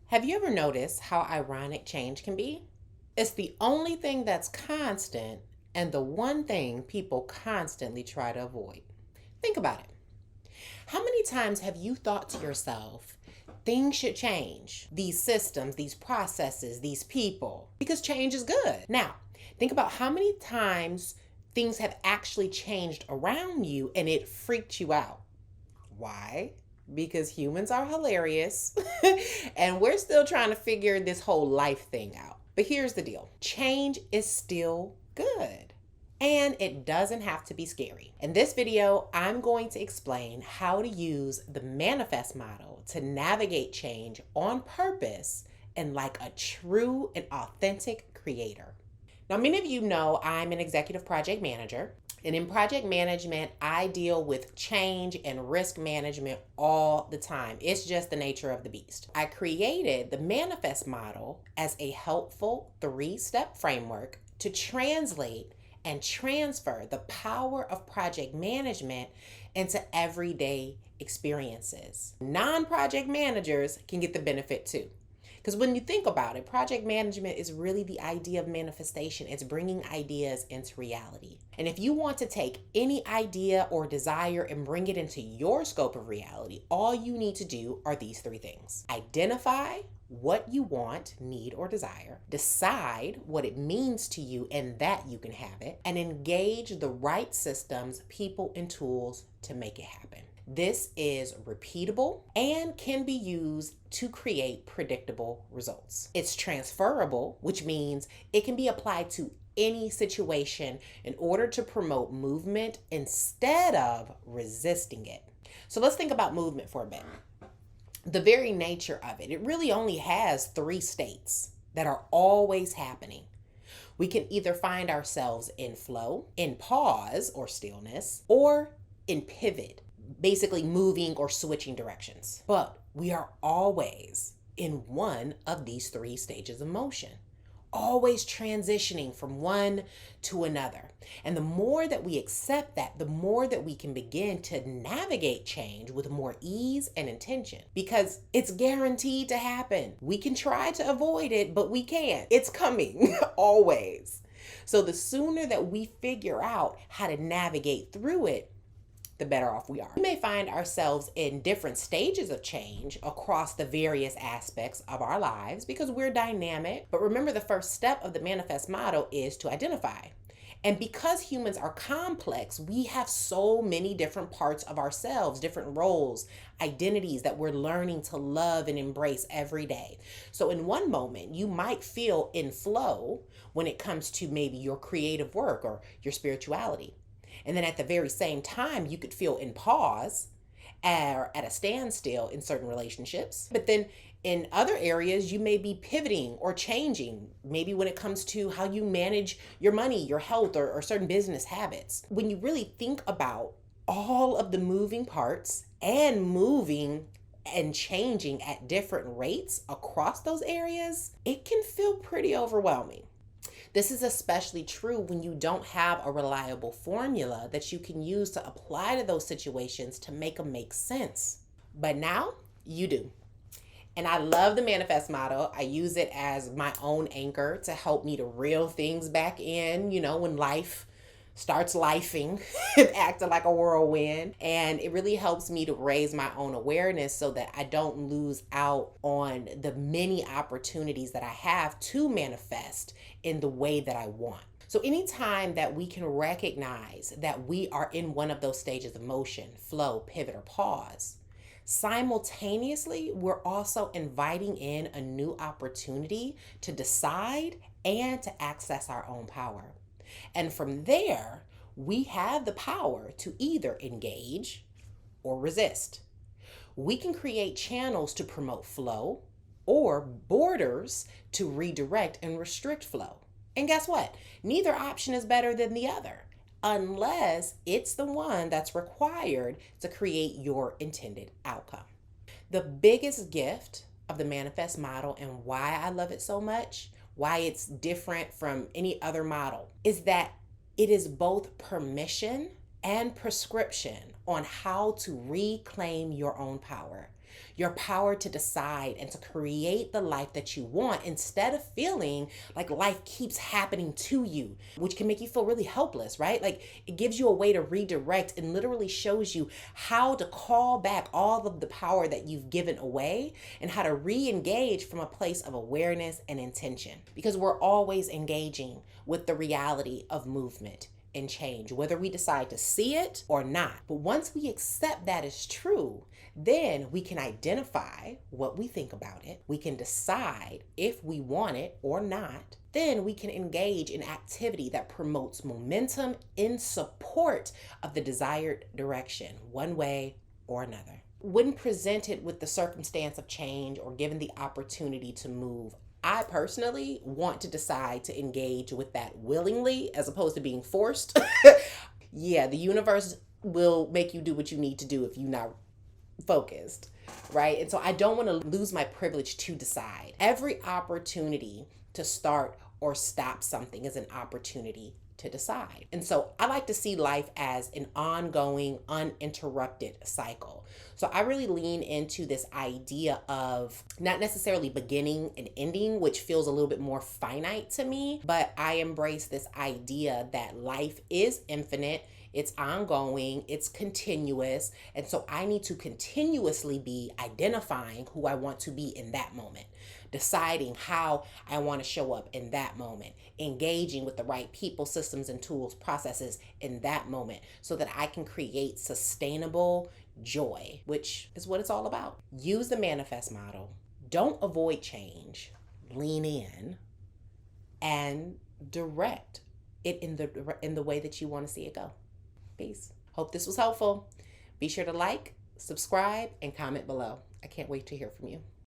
Have you ever noticed how ironic change can be? It's the only thing that's constant and the one thing people constantly try to avoid. Think about it. How many times have you thought to yourself, things should change? These systems, these processes, these people, because change is good. Now, think about how many times things have actually changed around you and it freaked you out. Why? Because humans are hilarious and we're still trying to figure this whole life thing out. But here's the deal, change is still good. And it doesn't have to be scary. In this video, I'm going to explain how to use the manifest model to navigate change on purpose and like a true and authentic creator. Now, many of you know I'm an executive project manager. And in project management, I deal with change and risk management all the time. It's just the nature of the beast. I created the manifest model as a helpful 3-step framework to translate and transfer the power of project management into everyday experiences. Non-project managers can get the benefit too. Because when you think about it, project management is really the idea of manifestation. It's bringing ideas into reality. And if you want to take any idea or desire and bring it into your scope of reality, all you need to do are these 3 things. Identify what you want, need, or desire. Decide what it means to you and that you can have it. And engage the right systems, people, and tools to make it happen. This is repeatable and can be used to create predictable results. It's transferable, which means it can be applied to any situation in order to promote movement instead of resisting it. So let's think about movement for a bit. The very nature of it really only has 3 states that are always happening. We can either find ourselves in flow, in pause or stillness, or in pivot, basically moving or switching directions. But we are always in one of these 3 stages of motion, always transitioning from one to another. And the more that we accept that, the more that we can begin to navigate change with more ease and intention, because it's guaranteed to happen. We can try to avoid it, but we can't. It's coming always. So the sooner that we figure out how to navigate through it, the better off we are. We may find ourselves in different stages of change across the various aspects of our lives because we're dynamic. But remember, the first step of the manifest model is to identify. And because humans are complex, we have so many different parts of ourselves, different roles, identities that we're learning to love and embrace every day. So in one moment, you might feel in flow when it comes to maybe your creative work or your spirituality. And then at the very same time, you could feel in pause or at a standstill in certain relationships. But then in other areas, you may be pivoting or changing, maybe when it comes to how you manage your money, your health, or certain business habits. When you really think about all of the moving parts and moving and changing at different rates across those areas, it can feel pretty overwhelming. This is especially true when you don't have a reliable formula that you can use to apply to those situations to make them make sense. But now you do. And I love the manifest model. I use it as my own anchor to help me to reel things back in, when life starts lifing, acting like a whirlwind. And it really helps me to raise my own awareness so that I don't lose out on the many opportunities that I have to manifest in the way that I want. So anytime that we can recognize that we are in one of those stages of motion, flow, pivot, or pause, simultaneously, we're also inviting in a new opportunity to decide and to access our own power. And from there, we have the power to either engage or resist. We can create channels to promote flow or borders to redirect and restrict flow. And guess what? Neither option is better than the other, unless it's the one that's required to create your intended outcome. The biggest gift of the manifest model and why I love it so much, why it's different from any other model, is that it is both permission and prescription on how to reclaim your own power. your power to decide and to create the life that you want instead of feeling like life keeps happening to you, which can make you feel really helpless, right? Like it gives you a way to redirect and literally shows you how to call back all of the power that you've given away and how to re-engage from a place of awareness and intention, because we're always engaging with the reality of movement and change, whether we decide to see it or not. But once we accept that is true, then we can identify what we think about it. We can decide if we want it or not. Then we can engage in activity that promotes momentum in support of the desired direction, one way or another. When presented with the circumstance of change or given the opportunity to move, I personally want to decide to engage with that willingly as opposed to being forced. Yeah, the universe will make you do what you need to do if you're not focused, right? And so I don't want to lose my privilege to decide. Every opportunity to start or stop something is an opportunity to decide. And so I like to see life as an ongoing, uninterrupted cycle. So I really lean into this idea of not necessarily beginning and ending, which feels a little bit more finite to me, but I embrace this idea that life is infinite. It's ongoing, it's continuous. And so I need to continuously be identifying who I want to be in that moment, deciding how I want to show up in that moment, engaging with the right people, systems, and tools, processes in that moment so that I can create sustainable joy, which is what it's all about. Use the manifest model. Don't avoid change. Lean in and direct it in the way that you want to see it go. Peace. Hope this was helpful. Be sure to like, subscribe, and comment below. I can't wait to hear from you.